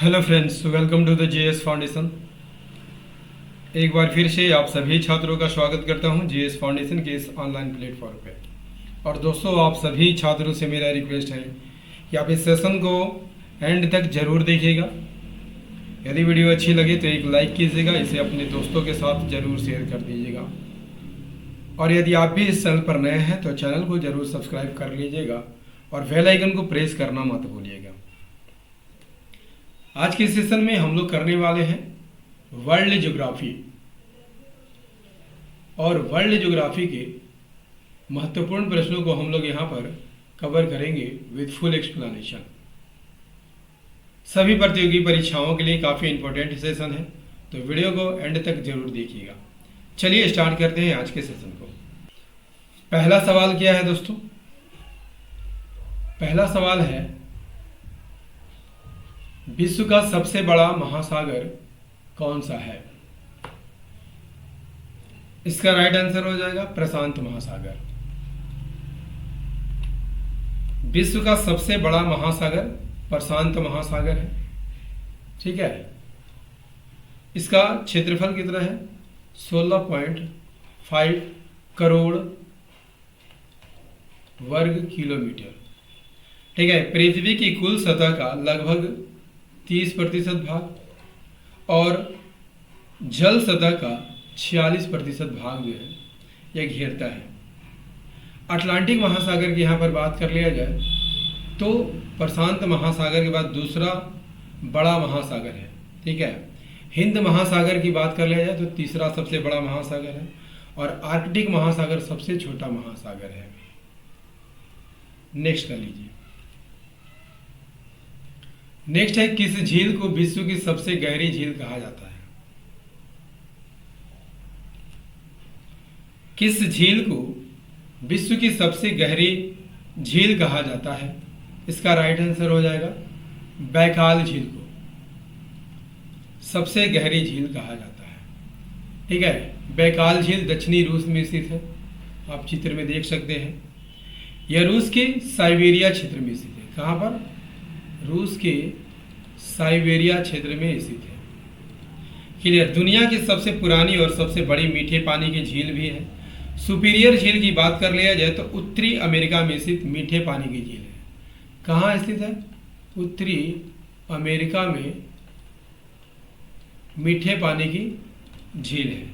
Hello friends, welcome to the GS foundation. एक बार फिर से आप सभी छात्रों का स्वागत करता हूं जीएस फाउंडेशन के इस ऑनलाइन प्लेटफॉर्म पे। और दोस्तों, आप सभी छात्रों से मेरा रिक्वेस्ट है कि आप इस सेशन को एंड तक ज़रूर देखिएगा। यदि वीडियो अच्छी लगे तो एक लाइक कीजिएगा, इसे अपने दोस्तों के साथ ज़रूर शेयर कर दीजिएगा। और यदि आप भी इस चैनल पर नए हैं तो चैनल को ज़रूर सब्सक्राइब कर लीजिएगा और बेल आइकन को प्रेस करना मत भूलिएगा। आज के सेशन में हम लोग करने वाले हैं वर्ल्ड ज्योग्राफी, और वर्ल्ड ज्योग्राफी के महत्वपूर्ण प्रश्नों को हम लोग यहाँ पर कवर करेंगे विद फुल एक्सप्लेनेशन। सभी प्रतियोगी परीक्षाओं के लिए काफ़ी इंपॉर्टेंट सेशन है, तो वीडियो को एंड तक जरूर देखिएगा। चलिए स्टार्ट करते हैं आज के सेशन को। पहला सवाल क्या है दोस्तों? पहला सवाल है, विश्व का सबसे बड़ा महासागर कौन सा है? इसका राइट आंसर हो जाएगा प्रशांत महासागर। विश्व का सबसे बड़ा महासागर प्रशांत महासागर है। ठीक है, इसका क्षेत्रफल कितना है? 16.5 करोड़ वर्ग किलोमीटर। ठीक है, पृथ्वी की कुल सतह का लगभग 30% भाग और जल सतह का 46% भाग जो है यह घेरता है। अटलांटिक महासागर की यहाँ पर बात कर लिया जाए तो प्रशांत महासागर के बाद दूसरा बड़ा महासागर है। ठीक है, हिंद महासागर की बात कर लिया जाए तो तीसरा सबसे बड़ा महासागर है और आर्कटिक महासागर सबसे छोटा महासागर है। नेक्स्ट कर लीजिए। नेक्स्ट है, किस झील को विश्व की सबसे गहरी झील कहा जाता है? किस झील को विश्व की सबसे गहरी झील कहा जाता है? इसका राइट आंसर हो जाएगा बैकाल झील को सबसे गहरी झील कहा जाता है। ठीक है, बैकाल झील दक्षिणी रूस में स्थित है, आप चित्र में देख सकते हैं। यह रूस के साइबेरिया क्षेत्र में स्थित है। कहाँ पर? रूस के साइबेरिया क्षेत्र में स्थित है। क्लियर। दुनिया की सबसे पुरानी और सबसे बड़ी मीठे पानी की झील भी है। सुपीरियर झील की बात कर लिया जाए तो उत्तरी अमेरिका में स्थित मीठे पानी की झील है। कहाँ स्थित है? उत्तरी अमेरिका में मीठे पानी की झील है।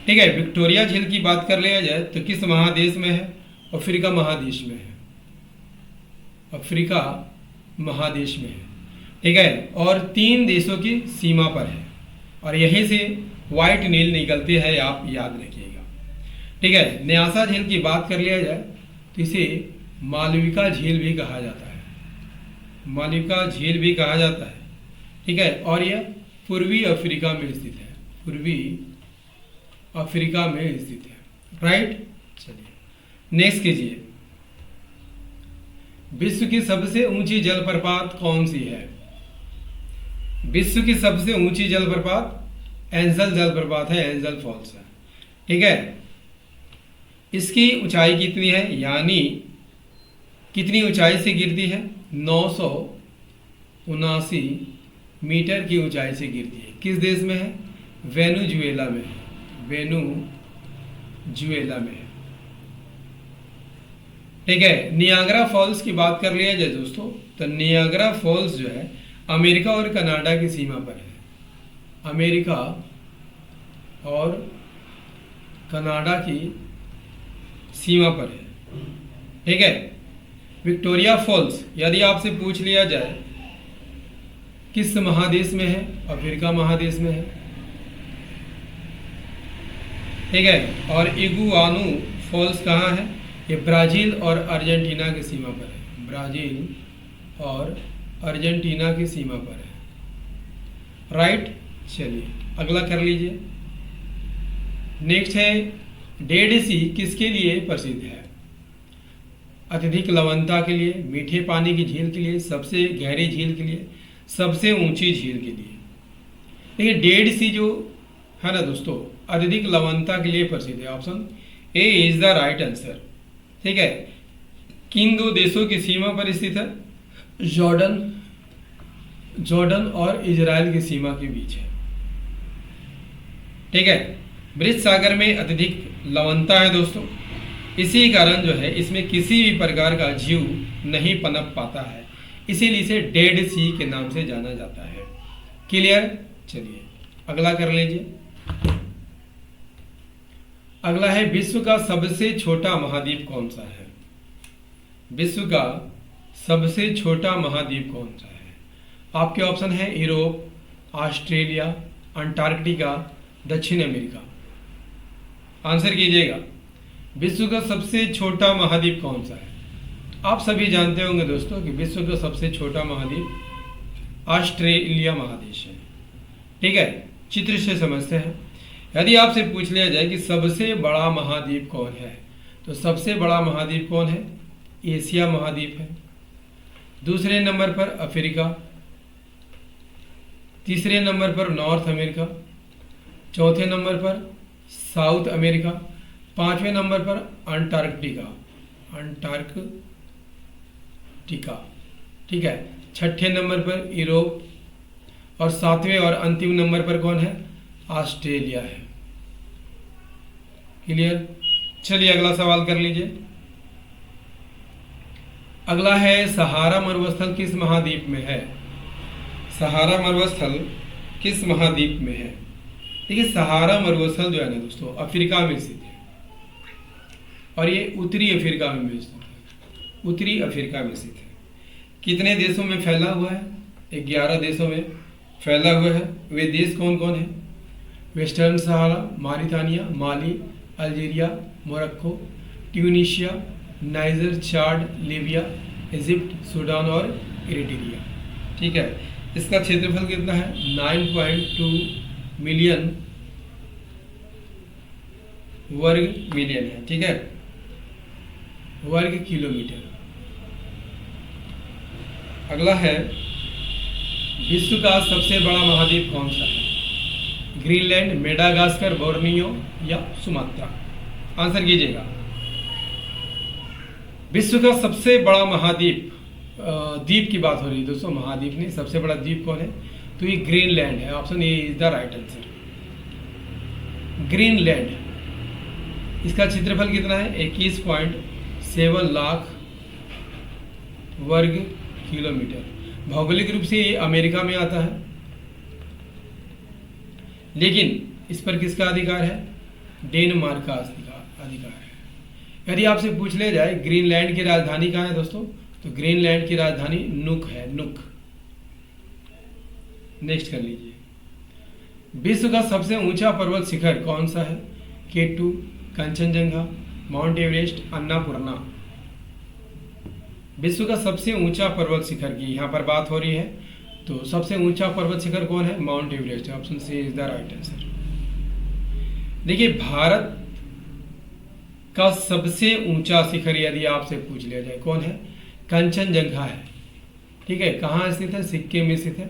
ठीक है, विक्टोरिया झील की बात कर लिया जाए तो किस महादेश में है? अफ्रीका महादेश में है। अफ्रीका महादेश में है। ठीक है, और 3 देशों की सीमा पर है और यहीं से व्हाइट नील निकलते हैं, आप याद रखिएगा। ठीक है, न्यासा झील की बात कर लिया जाए तो इसे मालविका झील भी कहा जाता है। मालविका झील भी कहा जाता है। ठीक है, और यह पूर्वी अफ्रीका में स्थित है। पूर्वी अफ्रीका में स्थित है। राइट, चलिए नेक्स्ट कीजिए। विश्व की सबसे ऊंची जलप्रपात कौन सी है? विश्व की सबसे ऊंची जलप्रपात एंजल जलप्रपात है, एंजल फॉल्स है। ठीक है, इसकी ऊंचाई कितनी है, यानी कितनी ऊंचाई से गिरती है? 979 मीटर की ऊंचाई से गिरती है। किस देश में है? वेनेजुएला में है। वेनेजुएला में है। ठीक है, नियाग्रा फॉल्स की बात कर लिया जाए दोस्तों तो नियाग्रा फॉल्स जो है अमेरिका और कनाडा की सीमा पर है। अमेरिका और कनाडा की सीमा पर है। ठीक है, विक्टोरिया फॉल्स यदि आपसे पूछ लिया जाए किस महादेश में है? अफ्रीका महादेश में है। ठीक है, और इगुआनू फॉल्स कहाँ है? ये ब्राज़ील और अर्जेंटीना की सीमा पर है। ब्राज़ील और अर्जेंटीना की सीमा पर है। राइट, चलिए अगला कर लीजिए। नेक्स्ट है, डेड सी किसके लिए प्रसिद्ध है? अत्यधिक लवणता के लिए, मीठे पानी की झील के लिए, सबसे गहरी झील के लिए, सबसे ऊंची झील के लिए। देखिए, डेड सी जो है ना दोस्तों, अत्यधिक लवणता के लिए प्रसिद्ध है। Option A is the right answer. ठीक है, किन 2 देशों की सीमा पर स्थित है? जॉर्डन जॉर्डन और इजराइल की सीमा के बीच है। ठीक है, मृत सागर में अत्यधिक लवणता है दोस्तों, इसी कारण जो है इसमें किसी भी प्रकार का जीव नहीं पनप पाता है, इसीलिए इसे डेड सी के नाम से जाना जाता है। क्लियर? चलिए अगला कर लीजिए। अगला है विश्व का सबसे छोटा महाद्वीप कौन सा है? विश्व का सबसे छोटा महाद्वीप कौन सा है? आपके ऑप्शन है यूरोप, ऑस्ट्रेलिया, अंटार्कटिका, दक्षिण अमेरिका। आंसर कीजिएगा, विश्व का सबसे छोटा महाद्वीप कौन सा है? आप सभी जानते होंगे दोस्तों कि विश्व का सबसे छोटा महाद्वीप ऑस्ट्रेलिया महादेश है। ठीक है, चित्र से समझते हैं। यदि आपसे पूछ लिया जाए कि सबसे बड़ा महाद्वीप कौन है, तो सबसे बड़ा महाद्वीप कौन है? एशिया महाद्वीप है। दूसरे नंबर पर अफ्रीका, तीसरे नंबर पर नॉर्थ अमेरिका, चौथे नंबर पर साउथ अमेरिका, पांचवें नंबर पर अंटार्कटिका। ठीक है, छठे नंबर पर यूरोप, और सातवें और अंतिम नंबर पर कौन है? ऑस्ट्रेलिया है। क्लियर? चलिए अगला सवाल कर लीजिए। अगला है सहारा मरुस्थल किस महाद्वीप में है? सहारा मरुस्थल किस महाद्वीप में है? देखिए, सहारा मरुस्थल जो है ना दोस्तों, अफ्रीका में स्थित है, और ये उत्तरी अफ्रीका में स्थित है। उत्तरी अफ्रीका में स्थित है। कितने देशों में फैला हुआ है? 11 देशों में फैला हुआ है। वे देश कौन कौन है? वेस्टर्न सहारा, मॉरिटानिया, माली, अल्जीरिया, मोरक्को, ट्यूनीशिया, नाइजर, चाड, लीबिया, इजिप्ट, सूडान और इरिट्रिया। ठीक है, इसका क्षेत्रफल कितना है? 9.2 मिलियन वर्ग मिलियन है। ठीक है, वर्ग किलोमीटर। अगला है विश्व का सबसे बड़ा महाद्वीप कौन सा है? ग्रीनलैंड, मेडागास्कर, बोर्नियो या सुमात्रा? आंसर कीजिएगा। विश्व का सबसे बड़ा महाद्वीप, द्वीप की बात हो रही है दोस्तों, महाद्वीप नहीं, सबसे बड़ा द्वीप कौन है? तो ये ग्रीनलैंड है। Option A is the right answer, Greenland. इसका क्षेत्रफल कितना है? 21.7 लाख वर्ग किलोमीटर। भौगोलिक रूप से ये अमेरिका में आता है, लेकिन इस पर किसका अधिकार है? डेनमार्क का अधिकार है। यदि आपसे पूछ लिया जाए ग्रीनलैंड की राजधानी कहाँ है दोस्तों, तो ग्रीनलैंड की राजधानी नुक है, नुक। नेक्स्ट कर लीजिए। विश्व का सबसे ऊंचा पर्वत शिखर कौन सा है? K2, Kanchenjunga, mount Everest, Annapurna. विश्व का सबसे ऊंचा पर्वत शिखर की यहाँ पर बात हो रही है, तो सबसे ऊंचा पर्वत शिखर कौन है? Mount Everest. Option C is the right answer. देखिए, भारत का सबसे ऊंचा शिखर यदि आपसे पूछ लिया जाए कौन है? कंचनजंगा है। ठीक है, कहाँ स्थित है? सिक्किम में स्थित है।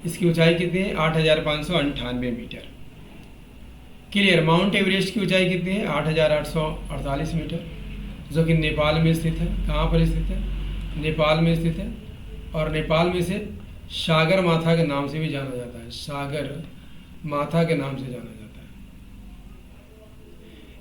इसकी ऊंचाई कितनी है? 8,598 मीटर। क्लियर? माउंट एवरेस्ट की ऊंचाई कितनी है? 8,848 मीटर, जो कि नेपाल में स्थित है। कहाँ पर स्थित है? नेपाल में स्थित है, और नेपाल में से सागर माथा के नाम से भी जाना जाता है, सागर माथा के नाम से जाना जाता है।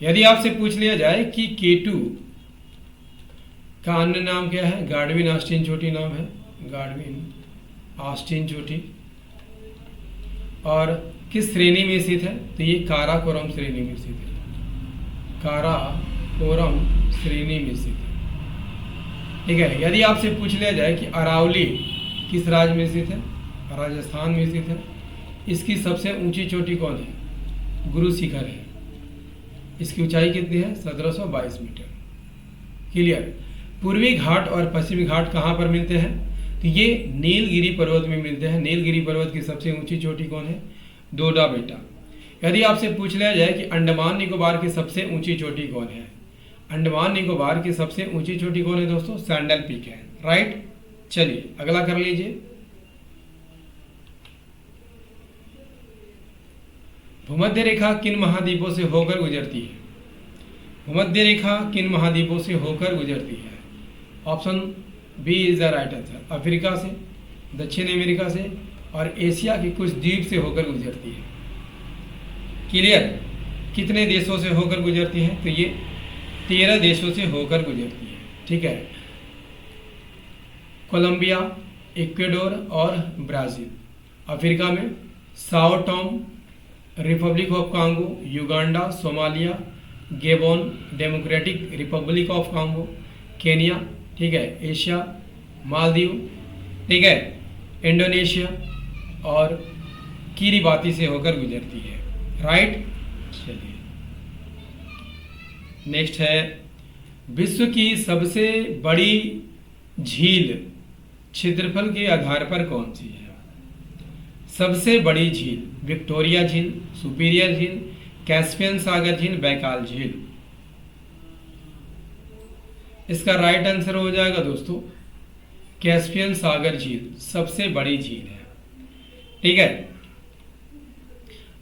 यदि आपसे पूछ लिया जाए कि K2 का अन्य नाम क्या है? गाडविन ऑस्टिन चोटी नाम है, गाडविन ऑस्टिन चोटी। और किस श्रेणी में स्थित है? तो ये काराकोरम श्रेणी में स्थित है, काराकोरम श्रेणी में स्थित है। ठीक है, यदि आपसे पूछ लिया जाए कि अरावली किस राज्य में स्थित है? राजस्थान में स्थित है। इसकी सबसे ऊंची चोटी कौन है? गुरु शिखर है। इसकी ऊंचाई कितनी है? 1722 मीटर। क्लियर? पूर्वी घाट और पश्चिमी घाट कहाँ पर मिलते हैं? तो ये नीलगिरी पर्वत में मिलते हैं। नीलगिरी पर्वत की सबसे ऊंची चोटी कौन है? डोडा बेटा। यदि आपसे पूछ लिया जाए कि अंडमान निकोबार की सबसे ऊंची चोटी कौन है? अंडमान निकोबार की सबसे ऊंची चोटी कौन है दोस्तों? सैंडल पीक है। राइट? चलिए अगला कर लीजिए। भूमध्य रेखा किन महाद्वीपों से होकर गुजरती है? भूमध्य रेखा किन महाद्वीपों से होकर गुजरती है? Option B is the right answer. Africa से, दक्षिण अमेरिका से और एशिया के कुछ द्वीप से होकर गुजरती है। क्लियर? कितने देशों से होकर गुजरती है? तो ये 13 देशों से होकर गुजरती है। ठीक है, कोलंबिया, इक्वेडोर और ब्राज़ील। अफ्रीका में Sao Tomé, Republic of Congo, Uganda, Somalia, गेबोन, democratic Republic of Congo, Kenya. ठीक है, एशिया मालदीव। ठीक है, इंडोनेशिया और किरिबाती से होकर गुजरती है। राइट, चलिए नेक्स्ट है, विश्व की सबसे बड़ी झील क्षेत्रफल के आधार पर कौन सी है? सबसे बड़ी झील, विक्टोरिया झील, सुपीरियर झील, कैस्पियन सागर झील, बैकाल झील। इसका राइट आंसर हो जाएगा दोस्तों कैस्पियन सागर झील सबसे बड़ी झील है। ठीक है,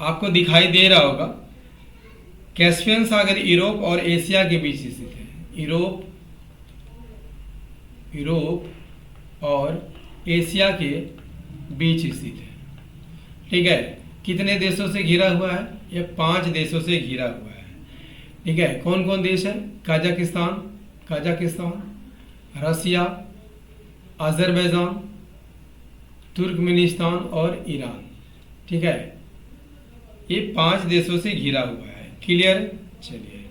आपको दिखाई दे रहा होगा कैस्पियन सागर यूरोप और एशिया के बीच स्थित है। यूरोप और एशिया के बीच स्थित है। ठीक है, कितने देशों से घिरा हुआ है? ये 5 देशों से घिरा हुआ है। ठीक है, कौन कौन देश है? कजाकिस्तान, रसिया, अजरबैजान, तुर्कमेनिस्तान और ईरान। ठीक है, ये 5 देशों से घिरा हुआ है। क्लियर? चलिए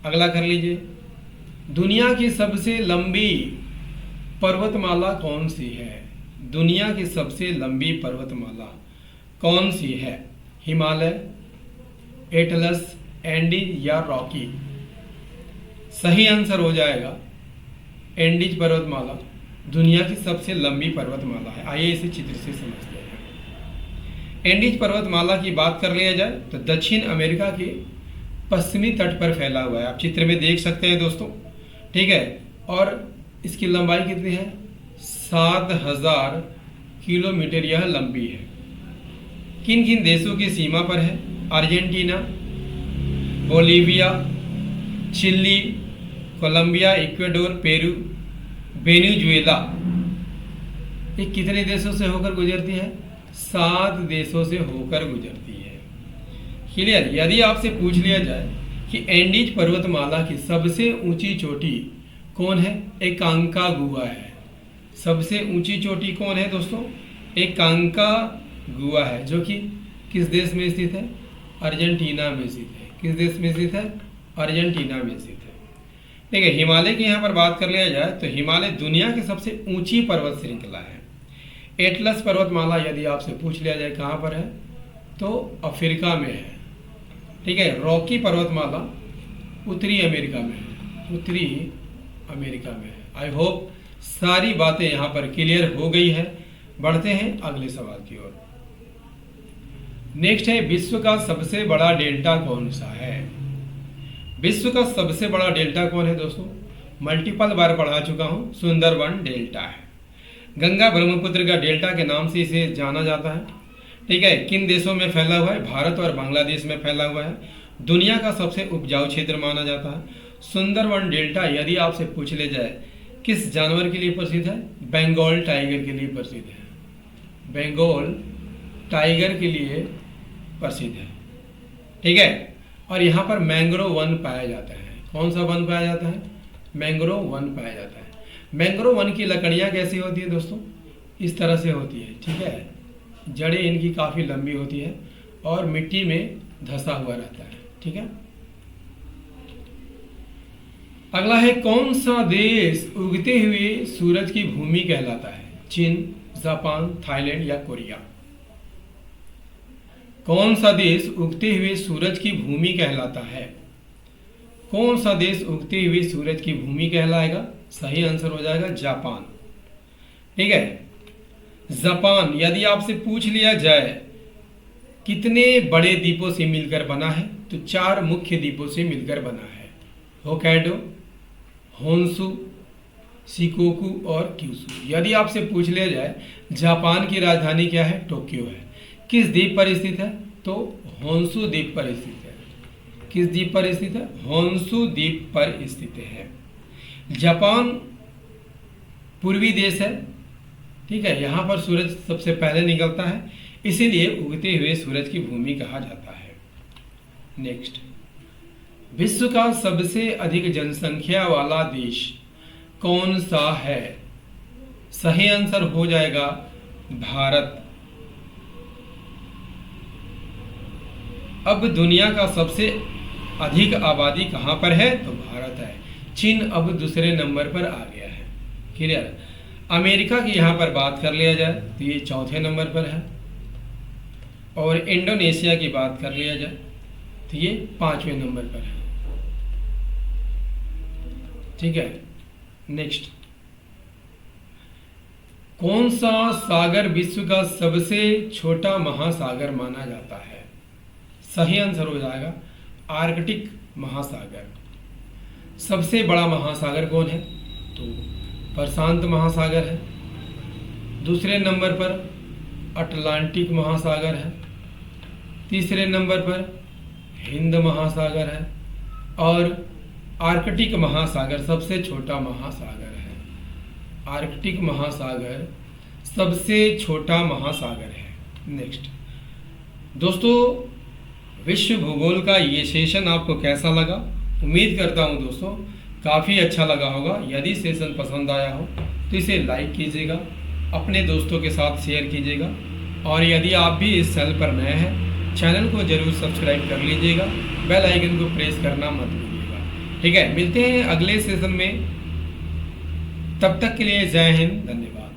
अगला कर लीजिए, दुनिया की सबसे लंबी पर्वतमाला कौन सी है? दुनिया की सबसे लंबी पर्वतमाला कौन सी है? हिमालय, एटलस, एंडीज या रॉकी? सही आंसर हो जाएगा एंडीज पर्वतमाला दुनिया की सबसे लंबी पर्वतमाला है। आइए इसे चित्र से समझते हैं। एंडीज पर्वतमाला की बात कर लिया जाए तो दक्षिण अमेरिका के पश्चिमी तट पर फैला हुआ है। आप चित्र में देख सकते हैं दोस्तों। ठीक है, और इसकी लंबाई कितनी है? 7000 किलोमीटर यह लंबी है। किन किन देशों की सीमा पर है? Argentina, Bolivia, Chile, Colombia, Ecuador, Peru, Venezuela. ये कितने देशों से होकर गुजरती है? 7 देशों से होकर गुजरती है। क्लियर? यदि आपसे पूछ लिया जाए कि एंडीज पर्वतमाला की सबसे ऊंची चोटी कौन है? एकांकागुआ है। सबसे ऊंची चोटी कौन है दोस्तों? एकांकागुआ है, जो कि किस देश में स्थित है? अर्जेंटीना में स्थित है। किस देश में स्थित है? अर्जेंटीना में स्थित है। ठीक है, हिमालय की यहाँ पर बात कर लिया जाए तो हिमालय दुनिया की सबसे ऊंची पर्वत श्रृंखला है। एटलस पर्वतमाला यदि आपसे पूछ लिया जाए कहाँ पर है, तो अफ्रीका में है। ठीक है, रॉकी पर्वतमाला उत्तरी अमेरिका में है। उत्तरी अमेरिका में है। आई होप सारी बातें यहाँ पर क्लियर हो गई है। बढ़ते हैं अगले सवाल की ओर। नेक्स्ट है, विश्व का सबसे बड़ा डेल्टा कौन सा है? विश्व का सबसे बड़ा डेल्टा कौन है दोस्तों? मल्टीपल बार पढ़ा चुका हूँ, सुंदरबन डेल्टा है। गंगा ब्रह्मपुत्र का डेल्टा के नाम से इसे जाना जाता है। ठीक है, किन देशों में फैला हुआ है? भारत और बांग्लादेश में फैला हुआ है। दुनिया का सबसे उपजाऊ क्षेत्र माना जाता है। सुंदरबन डेल्टा यदि आपसे पूछ ले जाए किस जानवर के लिए प्रसिद्ध है? बंगाल टाइगर के लिए प्रसिद्ध है। बंगाल टाइगर के लिए प्रसिद्ध है। ठीक है, और यहाँ पर मैंग्रोव वन पाया जाता है। कौन सा वन पाया जाता है? मैंग्रोव वन पाया जाता है। मैंग्रोव वन की लकड़ियाँ कैसी होती है दोस्तों? इस तरह से होती है। ठीक है, जड़ें इनकी काफ़ी लंबी होती है और मिट्टी में धंसा हुआ रहता है। ठीक है, अगला है, कौन सा देश उगते हुए सूरज की भूमि कहलाता है? चीन, जापान, थाईलैंड या कोरिया? कौन सा देश उगते हुए सूरज की भूमि कहलाता है? कौन सा देश उगते हुए सूरज की भूमि कहलाएगा? सही आंसर हो जाएगा जापान। ठीक है, जापान यदि आपसे पूछ लिया जाए कितने बड़े द्वीपों से मिलकर बना है, तो 4 मुख्य द्वीपों से मिलकर बना है। होक्काइडो, होन्शु, शिकोकू और क्यूशू। यदि आपसे पूछ लिया जाए जापान की राजधानी क्या है? टोक्यो है। किस द्वीप पर स्थित है? तो होन्शु द्वीप पर स्थित है। किस द्वीप पर स्थित है? होन्शु द्वीप पर स्थित है। जापान पूर्वी देश है। ठीक है, यहाँ पर सूरज सबसे पहले निकलता है, इसीलिए उगते हुए सूरज की भूमि कहा जाता है। नेक्स्ट, विश्व का सबसे अधिक जनसंख्या वाला देश कौन सा है? सही आंसर हो जाएगा भारत। अब दुनिया का सबसे अधिक आबादी कहाँ पर है? तो भारत है। चीन अब दूसरे नंबर पर आ गया है। क्लियर? अमेरिका की यहाँ पर बात कर लिया जाए तो ये चौथे नंबर पर है, और इंडोनेशिया की बात कर लिया जाए तो ये 5वें नंबर पर है। ठीक है, नेक्स्ट, कौन सा सागर विश्व का सबसे छोटा महासागर माना जाता है? सही आंसर हो जाएगा आर्कटिक महासागर। सबसे बड़ा महासागर कौन है? तो प्रशांत महासागर है। दूसरे नंबर पर अटलांटिक महासागर है। तीसरे नंबर पर हिंद महासागर है, और आर्कटिक महासागर सबसे छोटा महासागर है। आर्कटिक महासागर सबसे छोटा महासागर है। नेक्स्ट, दोस्तों, विश्व भूगोल का ये सेशन आपको कैसा लगा? उम्मीद करता हूँ दोस्तों काफ़ी अच्छा लगा होगा। यदि सेशन पसंद आया हो तो इसे लाइक कीजिएगा, अपने दोस्तों के साथ शेयर कीजिएगा, और यदि आप भी इस चैनल पर नए हैं, चैनल को जरूर सब्सक्राइब कर लीजिएगा, बेल आइकन को प्रेस करना मत भूलिएगा। ठीक है, मिलते हैं अगले सेशन में, तब तक के लिए जय हिंद, धन्यवाद।